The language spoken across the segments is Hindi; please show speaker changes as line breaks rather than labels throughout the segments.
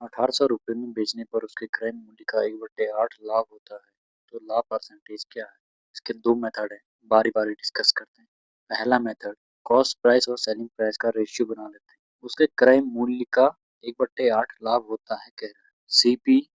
₹1800 में बेचने पर उसके क्रय मूल्य का 1/8 लाभ होता है, तो लाभ परसेंटेज क्या है? इसके 2 मेथड हैं, बारी-बारी डिस्कस करते हैं। पहला मेथड, कॉस्ट प्राइस और सेलिंग प्राइस का रेशियो बना लेते हैं। उसके क्रय मूल्य का 1/8 लाभ होता है कह रहा है। सीपी,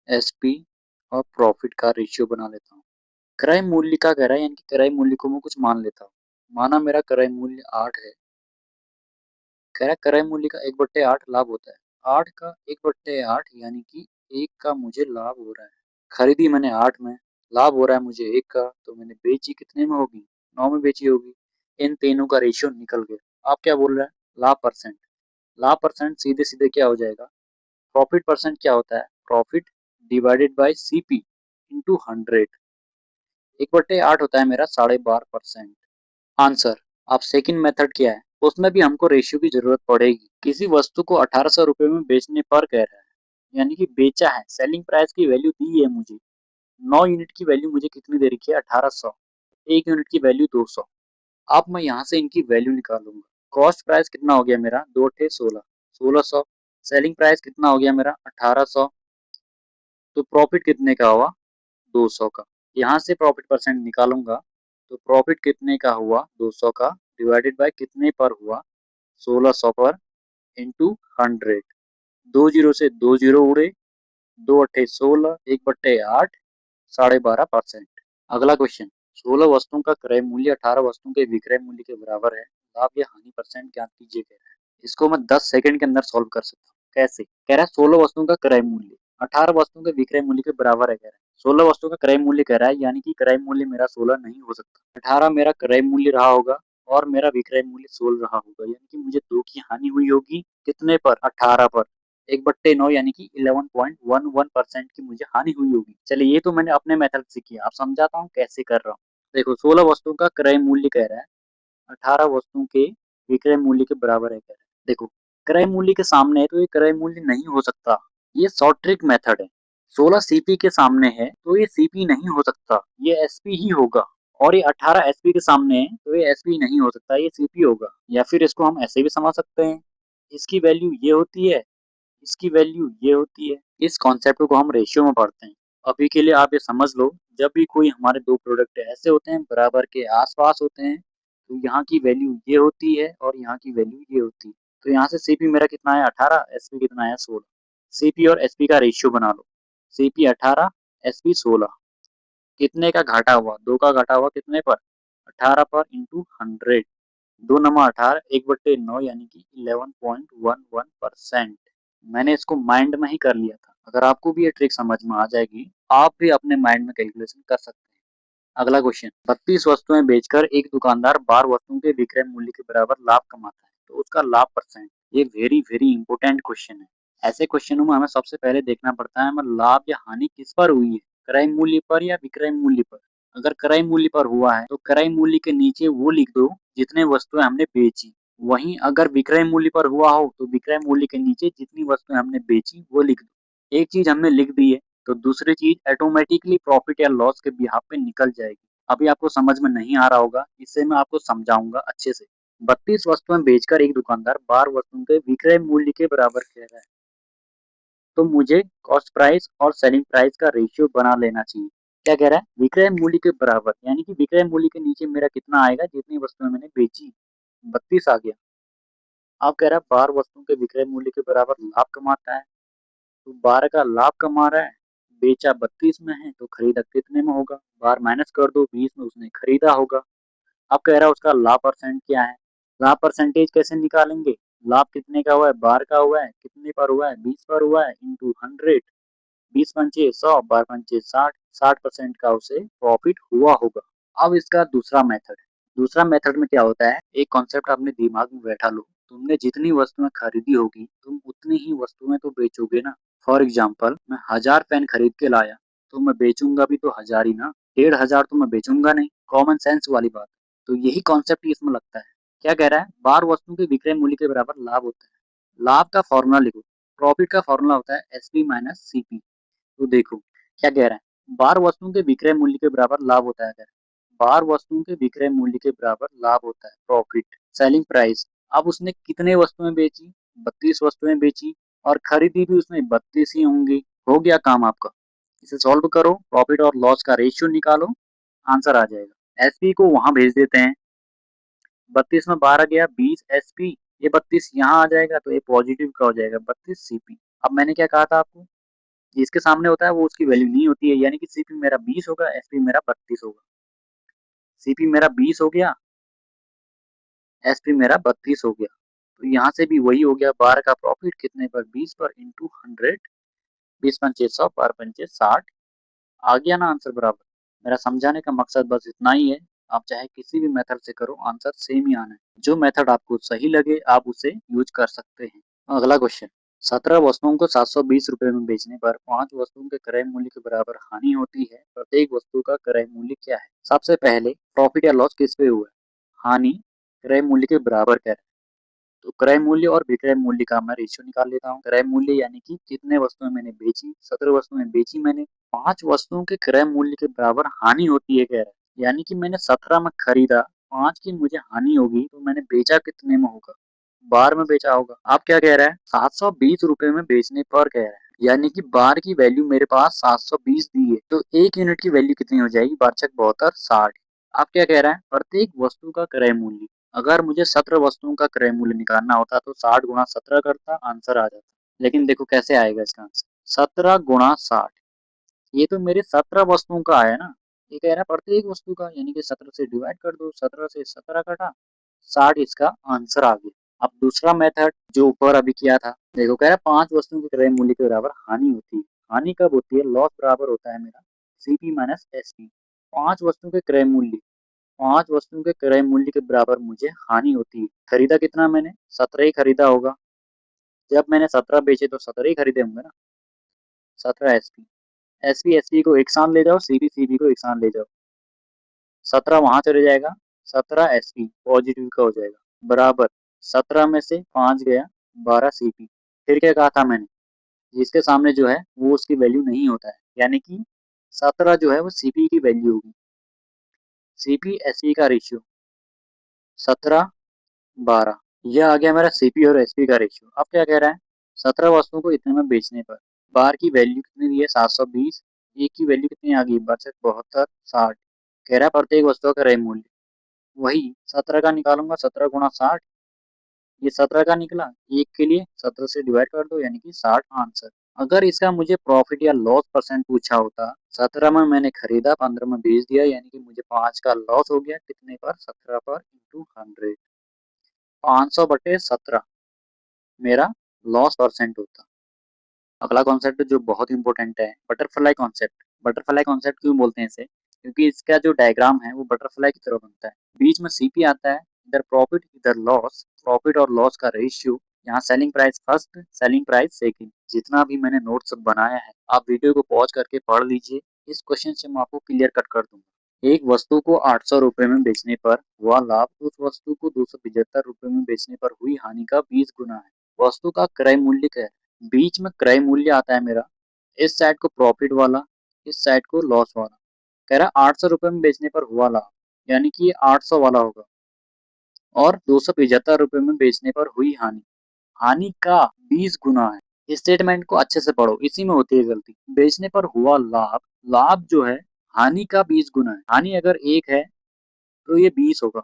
एसपी और प्रॉफिट का रेशियो बना लेता हूँ। क्रय मूल्य का कह रहा है, यानी कि क्रय मूल्य को मैं कुछ मान लेता हूँ। माना मेरा क्रय मूल्य 8 है, कह रहा है क्रय मूल्य का 1/8 लाभ होता है। 8 का 1/8 यानी कि 1 का मुझे लाभ हो रहा है। खरीदी मैंने 8 में, लाभ हो रहा है मुझे 1 का, तो मैंने बेची कितने में होगी? 9 में बेची होगी। इन तीनों का रेशियो निकल गया। आप क्या बोल रहे हैं? लाभ परसेंट। लाभ परसेंट सीधे-सीधे क्या हो जाएगा? प्रॉफिट परसेंट क्या होता है? Profit divided by CP into 100। 1/8 होता है मेरा 12.5%। आंसर। अब सेकंड मेथड क्या है? उसमें भी हमको रेशियो की जरूरत पड़ेगी। किसी वस्तु को ₹1800 में बेचने पर कह रहा है, यानी कि बेचा है। सेलिंग प्राइस की वैल्यू दी है मुझे। 9 यूनिट की वैल्यू मुझे कितनी दे रखी है? 1800। 1 यूनिट की वैल्यू 200। अब मैं यहाँ से इनकी वैल्यू निकालूंगा। कॉस्ट प्राइस कितना हो गया मेरा? 2 × 16, 1600। सेलिंग प्राइस कितना हो गया मेरा? 1800। तो प्रॉफिट कितने का हुआ? 200 का। यहाँ से प्रॉफिट परसेंट निकालूंगा, तो प्रॉफिट कितने का हुआ? 200 का डिवाइडेड बाय कितने पर हुआ? 1600 पर इंटू 100। 2 जीरो से 2 जीरो उड़े, 2 अट्ठे 16, 1/8, 12.5%। अगला क्वेश्चन, 16 वस्तुओं का क्रय मूल्य 18 वस्तुओं के विक्रय मूल्य के बराबर है। लाभ या हानि परसेंट ज्ञात कीजिए कह रहा है। इसको मैं 10 सेकंड के अंदर सॉल्व कर सकता हूँ। कैसे? कह रहा है 16 वस्तुओं का क्रय मूल्य 18 वस्तुओं के विक्रय मूल्य के बराबर है कह रहा है। 16 वस्तुओं का क्रय मूल्य कह रहा है, यानी कि क्रय मूल्य मेरा 16 नहीं हो सकता। 18 मेरा क्रय मूल्य रहा होगा और मेरा विक्रय मूल्य 16 रहा होगा, यानी कि मुझे 2 की हानि हुई होगी। कितने पर? 18 पर। 1/9 यानी कि 11.11% की मुझे हानि हुई होगी। चलिए, ये तो मैंने अपने मेथड से किया। अब समझाता हूँ कैसे कर रहा हूँ। देखो, 16 वस्तुओं का क्रय मूल्य कह रहा है, 18 वस्तुओं के विक्रय मूल्य के बराबर है कह रहा है। देखो, क्रय मूल्य के सामने है तो ये क्रय मूल्य नहीं हो सकता। ये शॉर्ट ट्रिक मेथड है। 16 सीपी के सामने है तो ये सीपी नहीं हो सकता, ये एसपी ही होगा। और ये 18 एसपी के सामने है तो ये एसपी नहीं हो सकता, ये सीपी होगा। या फिर इसको हम ऐसे भी समझ सकते हैं, इसकी वैल्यू ये होती है, इसकी वैल्यू ये होती है। इस कॉन्सेप्ट को हम रेशियो में पढ़ते हैं। अभी के लिए आप ये समझ लो, जब भी कोई हमारे दो प्रोडक्ट ऐसे होते हैं, बराबर के आसपास होते हैं, तो यहाँ की वैल्यू ये होती है और यहाँ की वैल्यू ये होती है। तो यहाँ से सीपी मेरा कितना है? 18, एसपी कितना है? 16। सीपी और एसपी का रेशियो बना लो। CP 18, SP 16। कितने का घाटा हुआ? 2 का घाटा हुआ कितने पर? 18 पर इंटू 100। 2 नमा 18, 1/9 यानी कि 11.11%। मैंने इसको माइंड में ही कर लिया था। अगर आपको भी ये ट्रिक समझ में आ जाएगी, आप भी अपने माइंड में कैलकुलेशन कर सकते हैं। अगला क्वेश्चन, 32 वस्तुएं बेचकर एक दुकानदार 12 वस्तुओं के विक्रय मूल्य के बराबर लाभ कमाता है, तो उसका लाभ परसेंट। ये वेरी वेरी इंपॉर्टेंट क्वेश्चन है। ऐसे क्वेश्चनों में हमें सबसे पहले देखना पड़ता है, हमें लाभ या हानि किस पर हुई है? क्रय मूल्य पर या विक्रय मूल्य पर? अगर क्रय मूल्य पर हुआ है तो क्रय मूल्य के नीचे वो लिख दो जितने वस्तुएं हमने बेची। वहीं अगर विक्रय मूल्य पर हुआ हो तो विक्रय मूल्य के नीचे जितनी वस्तुएं हमने बेची वो लिख दो। एक चीज हमने लिख दी है तो दूसरी चीज ऑटोमेटिकली प्रॉफिट या लॉस के बिहाफ पे निकल जाएगी। अभी आपको समझ में नहीं आ रहा होगा, इससे मैं आपको समझाऊंगा अच्छे से। 32 वस्तुएं बेचकर एक दुकानदार 12 वस्तुओं के विक्रय मूल्य के बराबर कह रहा है, तो मुझे कॉस्ट प्राइस और सेलिंग प्राइस का रेशियो बना लेना चाहिए। क्या कह रहा है? विक्रय मूल्य के बराबर, यानी कि विक्रय मूल्य के नीचे मेरा कितना आएगा? जितनी वस्तुएं मैंने बेची, 32 आ गया। अब कह रहा है 12 वस्तुओं के विक्रय मूल्य के बराबर लाभ कमाता है, तो 12 का लाभ कमा रहा है। बेचा 32 में है तो खरीदा कितने में होगा? 12 माइनस कर दो, 20 में उसने खरीदा होगा। अब कह रहा है उसका लाभ परसेंट क्या है? लाभ परसेंटेज कैसे निकालेंगे? लाभ कितने का हुआ है? 12 का हुआ है। कितने पर हुआ है? 20 पर हुआ है, इंटू 100। 20 पंचे 100, 12 पंचे 60, 60% का उसे प्रॉफिट हुआ होगा। अब इसका दूसरा मेथड है। दूसरा मेथड में क्या होता है? एक कॉन्सेप्ट अपने दिमाग में बैठा लो, तुमने जितनी वस्तुएं खरीदी होगी तुम उतनी ही वस्तुएं तो बेचोगे ना। फॉर एग्जाम्पल, मैं 1000 पेन खरीद के लाया तो मैं बेचूंगा भी तो 1000 ही ना, 1500 तो मैं बेचूंगा नहीं। कॉमन सेंस वाली बात। तो यही कॉन्सेप्ट इसमें लगता है। क्या कह रहा है? 12 वस्तुओं के विक्रय मूल्य के बराबर लाभ होता है। लाभ का फॉर्मूला लिखो। प्रॉफिट का फॉर्मूला होता है एसपी माइनस सीपी। तो देखो क्या कह रहा है? 12 वस्तुओं के विक्रय मूल्य के बराबर लाभ होता है। 12 वस्तुओं के विक्रय मूल्य के बराबर लाभ होता है प्रॉफिट। सेलिंग प्राइस, अब उसने कितने वस्तुएं बेची? 32 वस्तुएं बेची और खरीदी भी उसने 32 ही होंगी। हो गया काम आपका। इसे सॉल्व करो, प्रॉफिट और लॉस का रेशियो निकालो, आंसर आ जाएगा। एसपी को वहां भेज देते हैं, 32 में 12 गया 20 एसपी, ये 32 यहाँ आ जाएगा तो ये पॉजिटिव का हो जाएगा 32 सीपी। अब मैंने क्या कहा था आपको, जिसके सामने होता है वो उसकी वैल्यू नहीं होती है, यानी कि सीपी मेरा 20 होगा, एसपी मेरा 32 होगा। सीपी मेरा 20 हो गया, एसपी मेरा 32 हो गया। तो यहाँ से भी वही हो गया, 12 का प्रॉफिट कितने पर, 20 पर इंटू 100, 20 पंचे 100, 12 पंचे 60। आ गया ना आंसर बराबर। मेरा समझाने का मकसद बस इतना ही है, आप चाहे किसी भी मेथड से करो आंसर सेम ही आना है। जो मेथड आपको सही लगे आप उसे यूज कर सकते हैं। अगला क्वेश्चन, 17 वस्तुओं को 720 रुपए में बेचने पर 5 वस्तुओं के क्रय मूल्य के बराबर हानि होती है, प्रत्येक वस्तु का क्रय मूल्य क्या है। सबसे पहले प्रॉफिट या लॉस किस पे हुआ है, हानि क्रय मूल्य के बराबर क्या है। तो क्रय मूल्य और विक्रय मूल्य का मैं रेशियो निकाल लेता हूँ। क्रय मूल्य यानी कि कितने वस्तुएं मैंने बेची, 17 वस्तुएं बेची मैंने, 5 वस्तुओं के क्रय मूल्य के बराबर हानि होती है कह रहा है, यानी कि मैंने 17 में खरीदा, 5 की मुझे हानि होगी, तो मैंने बेचा कितने में होगा, 12 में बेचा होगा। आप क्या कह रहा है, 720 रुपए में बेचने पर कह रहा है, यानी कि बार की वैल्यू मेरे पास 720 दी है, तो 1 यूनिट की वैल्यू कितनी हो जाएगी, 12×72 60। आप क्या कह रहा है, प्रत्येक वस्तु का क्रय मूल्य। अगर मुझे 17 वस्तुओं का क्रय मूल्य निकालना होता तो 60 गुणा 17 करता, आंसर आ जाता। लेकिन देखो कैसे आएगा इसका आंसर, 17 गुणा 60, ये तो मेरे 17 वस्तुओं का आया ना, ये कह रहा है प्रत्येक वस्तु का, यानी कि 17 से डिवाइड कर दो, 17 से 17 कटा, 60 इसका आंसर आ गया। अब दूसरा मेथड जो ऊपर अभी किया था, देखो कह रहा है 5 वस्तुओं के क्रय मूल्य के बराबर हानि होती है। हानि कब होती है, लॉस बराबर होता है मेरा सीपी माइनस एसपी। 5 वस्तुओं के क्रय मूल्य, 5 वस्तुओं के क्रय मूल्य के बराबर मुझे हानि होती है। खरीदा कितना मैंने, 17 ही खरीदा होगा, जब मैंने 17 बेचे तो 17 ही खरीदे होंगे ना। 17 एसपी, एसपी एसपी को एक साथ ले जाओ, सीपी सीपी को एक साथ ले जाओ, 17 वहां चले जाएगा, 17 एसपी पॉजिटिव का हो जाएगा, बराबर 17 में से 5 गया, 12 सीपी। फिर क्या कहा था मैंने, जिसके सामने जो है वो उसकी वैल्यू नहीं होता है, यानी कि 17 जो है वो सीपी की वैल्यू होगी। सीपी एसपी का रेशियो 17 12, यह आ गया मेरा सीपी और एसपी का रेशियो। अब क्या कह रहा है, 17 वस्तुओं को इतने में बेचने पर बार की वैल्यू कितनी दी है, 720, एक की वैल्यू कितनी आ गई, 72 60। कह रहा है प्रत्येक वस्तु का क्रय मूल्य, वही 17 का निकालूंगा, 17 गुणा 60, ये 17 का निकला, एक के लिए 17 से डिवाइड कर दो, यानी कि 60 आंसर। अगर इसका मुझे प्रॉफिट या लॉस परसेंट पूछा होता, 17 में मैंने खरीदा, 15 में बेच दिया, यानी कि मुझे 5 का लॉस हो गया, कितने पर, 17 पर इंटू 100, 500/17 मेरा लॉस परसेंट होता। अगला कॉन्सेप्ट जो बहुत इंपॉर्टेंट है, बटरफ्लाई कॉन्सेप्ट। बटरफ्लाई कॉन्सेप्ट क्यों बोलते हैं इसे, क्योंकि इसका जो डायग्राम है वो बटरफ्लाई की तरह बनता है, बीच में सीपी आता है, इधर प्रॉफिट इधर लॉस, प्रॉफिट और लॉस का रेशियो, यहाँ selling price first, selling price second. जितना भी मैंने नोट्स बनाया है आप वीडियो को पॉज करके पढ़ लीजिए, इस क्वेश्चन से मैं आपको क्लियर कट कर दूंगा। एक वस्तु को 800 रुपए में बेचने पर हुआ लाभ, उस वस्तु को 275 रुपए में बेचने पर हुई हानि का 20 गुना है। वस्तु का क्रय मूल्य क्या है, बीच में क्रय मूल्य आता है मेरा, इस साइड को प्रॉफिट वाला, इस साइड को लॉस वाला। कह रहा है 800 रुपए में बेचने पर हुआ लाभ, यानी कि ये 800 वाला होगा, और 275 रुपए में बेचने पर हुई हानि, हानि का 20 गुना है। स्टेटमेंट को अच्छे से पढ़ो, इसी में होती है गलती। बेचने पर हुआ लाभ, लाभ जो है हानि का 20 गुना है, हानि अगर 1 है तो ये 20 होगा।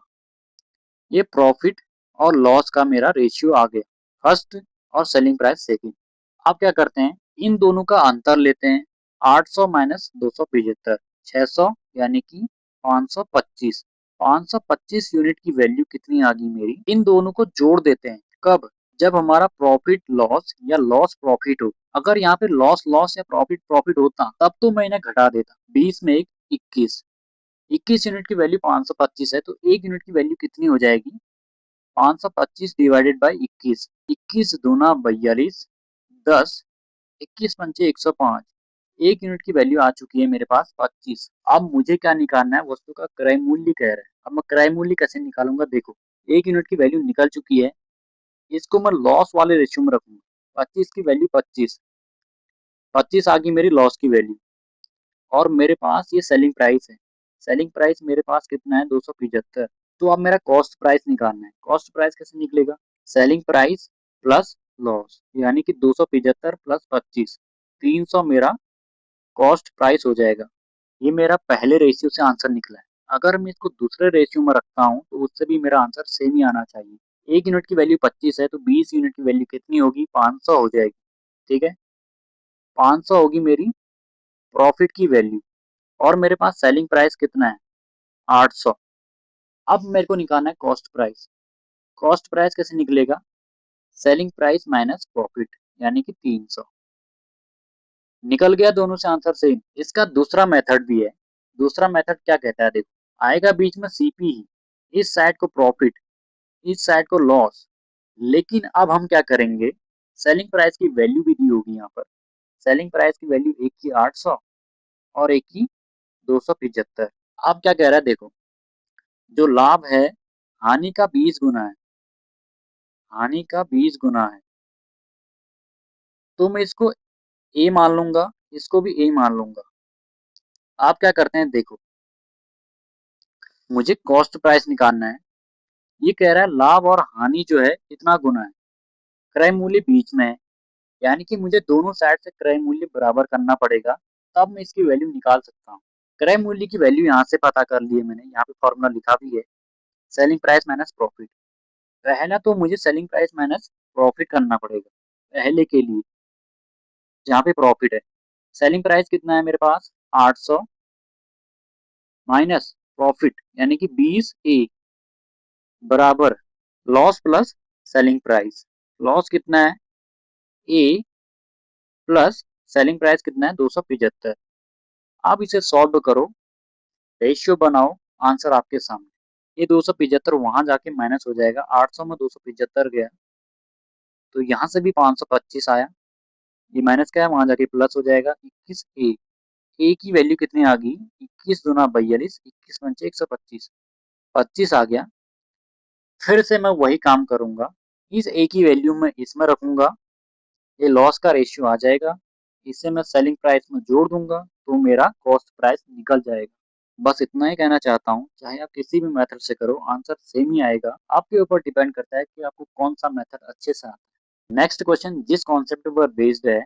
ये प्रॉफिट और लॉस का मेरा रेशियो आ गया, फर्स्ट और सेलिंग प्राइस सेकंड। आप क्या करते हैं, इन दोनों का अंतर लेते हैं, 800 माइनस 275, 600, यानी कि 525। 525 यूनिट की वैल्यू कितनी आ गई मेरी, इन दोनों को जोड़ देते हैं। कब, जब हमारा प्रॉफिट लॉस या लॉस प्रॉफिट हो। अगर यहाँ पे लॉस लॉस या प्रॉफिट प्रॉफिट होता तब तो मैं इन्हें घटा देता, 20 में 1 21, 21 यूनिट की वैल्यू 525 है, तो 1 यूनिट की वैल्यू कितनी हो जाएगी, 525 डिवाइडेड बाई 21, 21 दूना 42, 10, 21 पंचे 105, 1 यूनिट की वैल्यू आ चुकी है मेरे पास 25। अब मुझे क्या निकालना है, वस्तु का क्रय मूल्य कह रहा है। अब मैं क्रय मूल्य कैसे निकालूंगा, देखो 1 यूनिट की वैल्यू निकल चुकी है, इसको मैं लॉस वाले रेशियो में रखूंगा, 25 की वैल्यू 25, 25 आ गई मेरी लॉस की वैल्यू, और मेरे पास ये सेलिंग प्राइस है, सेलिंग प्राइस मेरे पास कितना है, 275। तो अब मेरा कॉस्ट प्राइस निकालना है, कॉस्ट प्राइस कैसे निकलेगा, सेलिंग प्राइस प्लस लॉस, यानी कि 275 प्लस 25, 300 मेरा कॉस्ट प्राइस हो जाएगा। ये मेरा पहले रेशियो से आंसर निकला है। अगर मैं इसको दूसरे रेशियो में रखता हूँ तो उससे भी मेरा आंसर सेम ही आना चाहिए। 1 यूनिट की वैल्यू 25 है तो 20 यूनिट की वैल्यू कितनी होगी? 500 हो जाएगी। ठीक है, 500 होगी मेरी प्रॉफिट की वैल्यू, और मेरे पास सेलिंग प्राइस कितना है? 800। अब मेरे को निकालना है कॉस्ट प्राइस। कॉस्ट प्राइस कैसे निकलेगा? सेलिंग प्राइस माइनस प्रॉफिट, यानी कि 300। निकल गया दोनों से आंसर सेम। इसका दूसरा मेथड भी है। दूसरा मेथड क्या कहता है? देखो, आएगा बीच में सीपी ही, इस साइड को प्रॉफिट, इस साइड को लॉस। लेकिन अब हम क्या करेंगे, सेलिंग प्राइस की वैल्यू भी दी होगी यहाँ पर। सेलिंग प्राइस की वैल्यू एक की 800 और एक की 275। अब क्या कह रहा है देखो, जो लाभ है हानि का 20 गुना है, हानि का 20 गुना है, तो मैं इसको ए मान लूंगा, इसको भी ए मान लूंगा। आप क्या करते हैं देखो, मुझे कॉस्ट प्राइस निकालना है। ये कह रहा है लाभ और हानि जो है कितना गुना है, क्रय मूल्य बीच में है, यानी कि मुझे दोनों साइड से क्रय मूल्य बराबर करना पड़ेगा, तब मैं इसकी वैल्यू निकाल सकता हूँ। क्रय मूल्य की वैल्यू यहाँ से पता कर लिए मैंने, यहाँ पे फॉर्मूला लिखा भी है, सेलिंग प्राइस माइनस प्रॉफिट। पहला तो मुझे सेलिंग प्राइस माइनस प्रॉफिट करना पड़ेगा पहले के लिए, जहाँ पे प्रॉफिट है। सेलिंग प्राइस कितना है मेरे पास? 800 माइनस प्रॉफिट यानी कि 20 ए बराबर loss plus selling price. Loss कितना है? ए प्लस सेलिंग प्राइस कितना है? 275। आप इसे सॉल्व करो, रेशियो बनाओ, आंसर आपके सामने। ये 275 वहां जाके माइनस हो जाएगा, 800 में 275 गया तो यहाँ से भी 525 आया, ये माइनस क्या है वहां जाके प्लस हो जाएगा। 21 ए की वैल्यू कितनी आ गई? 21 दूना 42, 21 पंचे 125, 25 आ गया। फिर से मैं वही काम करूंगा, इस ए की वैल्यू में इसमें रखूंगा, ये लॉस का रेशियो आ जाएगा, इसे मैं सेलिंग प्राइस में जोड़ दूंगा तो मेरा कॉस्ट प्राइस निकल जाएगा। बस इतना ही कहना चाहता हूँ, चाहे आप किसी भी मेथड से करो आंसर सेम ही आएगा। आपके ऊपर डिपेंड करता है कि आपको कौन सा मेथड अच्छे से आता है। नेक्स्ट क्वेश्चन जिस कॉन्सेप्ट पर बेस्ड है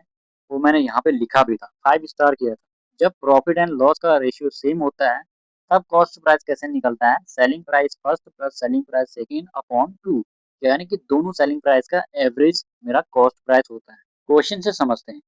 वो मैंने यहाँ पे लिखा भी था, 5 स्टार किया था। जब प्रॉफिट एंड लॉस का रेशियो सेम होता है तब कॉस्ट प्राइस कैसे निकलता है? Selling price first plus selling price second upon 2, यानी कि दोनों सेलिंग प्राइस का एवरेज मेरा कॉस्ट प्राइस होता है। क्वेश्चन से समझते हैं।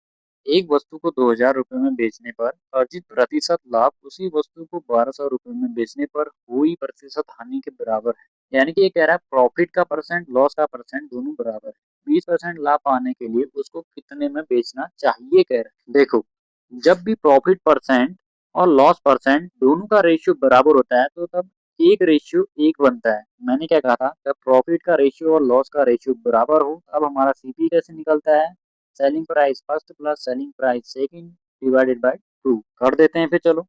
एक वस्तु को 2000 रुपए में बेचने पर अर्जित प्रतिशत लाभ उसी वस्तु को 1200 रुपए में बेचने पर हुई प्रतिशत हानि के बराबर है। यानी कि ये कह रहा है प्रॉफिट का परसेंट लॉस का परसेंट दोनों बराबर है। 20% लाभ पाने के लिए उसको कितने में बेचना चाहिए कह रहा है। देखो, जब भी प्रॉफिट परसेंट और लॉस परसेंट दोनों का रेशियो बराबर होता है तो तब एक रेशियो एक बनता है। मैंने क्या कहा था, जब प्रॉफिट का रेशियो और लॉस का रेशियो बराबर हो तब हमारा सीपी कैसे निकलता है? Selling price first plus selling price second divided by 2 कर देते हैं। फिर चलो,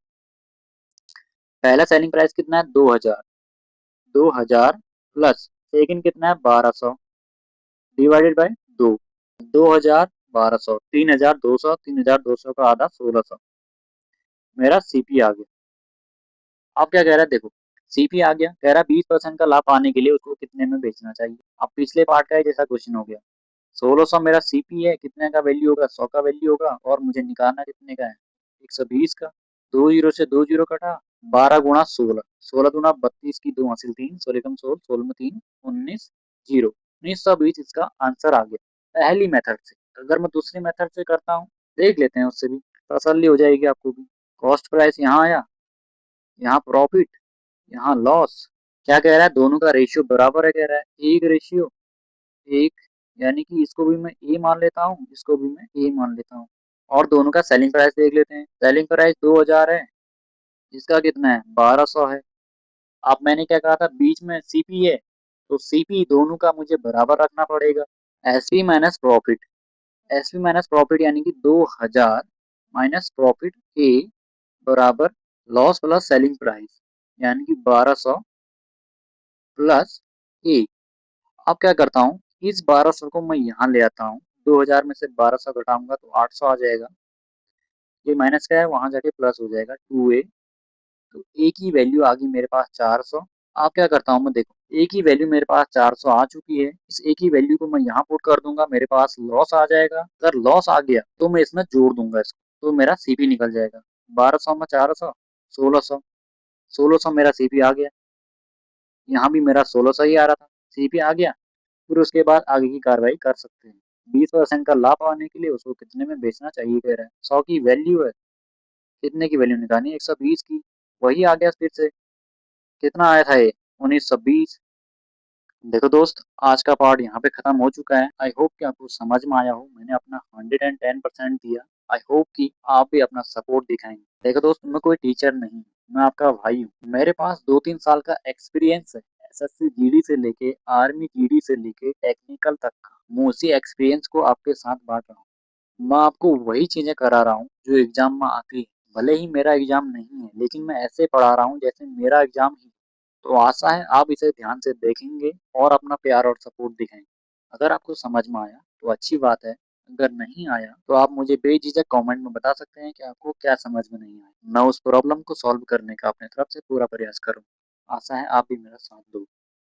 पहला सेलिंग प्राइस कितना है? 2000, 2000 प्लस सेकंड कितना है? 1200 डिवाइडेड बाय 2, 2000 1200, 3200, 3200 का आधा 1600, मेरा सीपी आ गया। अब क्या कह रहा है देखो, सीपी आ गया, कह रहा है 20% का लाभ पाने के लिए उसको कितने में बेचना चाहिए। अब पिछले पार्ट का जैसा क्वेश्चन हो गया, 1600 मेरा सीपी है, कितने का वैल्यू होगा? 100 का वैल्यू होगा, और मुझे निकालना कितने का है? 120 का। 2 जीरो से 2 जीरो कटा, 12 गुणा 16, 16 दूना 32 की 2 हासिल 3, 16 कम 16, 16 में 3 19 जीरो, 1920 इसका आंसर आ गया पहली मेथड से। अगर मैं दूसरी मेथड से करता हूँ, देख लेते हैं, उससे भी तसल्ली हो जाएगी आपको भी। कॉस्ट प्राइस यहाँ आया, यहाँ प्रॉफिट, यहाँ लॉस। क्या कह रहा है? दोनों का रेशियो बराबर है कह रहा है, एक रेशियो एक, यानी कि इसको भी मैं ए मान लेता हूँ, इसको भी मैं ए मान लेता हूँ। और दोनों का सेलिंग प्राइस देख लेते हैं। सेलिंग प्राइस 2000 है, इसका कितना है? 1200 है। अब मैंने क्या कहा था, बीच में सीपी है, तो सीपी दोनों का मुझे बराबर रखना पड़ेगा। SP minus profit, SP minus profit यानी कि 2000 माइनस प्रॉफिट ए बराबर लॉस प्लस सेलिंग प्राइस, यानी कि 1200 प्लस ए। अब क्या करता हूँ, इस 1200 को मैं यहाँ ले आता हूँ, 2000 में से 1200 घटाऊंगा तो 800 आ जाएगा। ये माइनस का है, वहां जाके प्लस हो जाएगा 2a। तो ए की वैल्यू आ गई मेरे पास 400। अब क्या करता हूँ मैं, देखो एक ही वैल्यू मेरे पास 400 आ चुकी है, इस एक ही वैल्यू को मैं यहाँ पुट कर दूंगा, मेरे पास लॉस आ जाएगा। अगर लॉस आ गया तो मैं इसमें जोड़ दूंगा इसको, तो मेरा सीपी निकल जाएगा। 1200 में 400, 1600, 1600 मेरा सीपी आ गया। यहाँ भी मेरा 1600 ही आ रहा था, सीपी आ गया। फिर उसके बाद आगे की कार्रवाई कर सकते हैं। 20% का लाभ पाने के लिए उसको कितने में बेचना चाहिए कह रहे हैं। 100 की वैल्यू है, कितने की वैल्यू निकालनी है, 120 की। वही आ गया फिर से, कितना आया था ये, 1920। देखो दोस्त, आज का पार्ट यहाँ पे खत्म हो चुका है। आई होप कि आपको समझ में आया हो। मैंने अपना 110% दिया। आई होप कि आप भी अपना सपोर्ट दिखाएंगे। देखो दोस्त, मैं कोई टीचर नहीं हूँ, मैं आपका भाई हूँ। मेरे पास 2-3 साल का एक्सपीरियंस है, एसएससी जीडी से लेके आर्मी जीडी से लेके टेक्निकल तक का। मैं उसी एक्सपीरियंस को आपके साथ बांट रहा हूँ। मैं आपको वही चीजें करा रहा हूँ जो एग्जाम में आती है। भले ही मेरा एग्जाम नहीं है, लेकिन मैं ऐसे पढ़ा रहा हूँ जैसे मेरा एग्जाम ही। तो आशा है आप इसे ध्यान से देखेंगे और अपना प्यार और सपोर्ट दिखाएंगे। अगर आपको समझ में आया तो अच्छी बात है, अगर नहीं आया तो आप मुझे बेझिझक कमेंट में बता सकते हैं कि आपको क्या समझ में नहीं आया। मैं उस प्रॉब्लम को सॉल्व करने का अपने तरफ से पूरा प्रयास करूँ। आशा है आप भी मेरा साथ दो।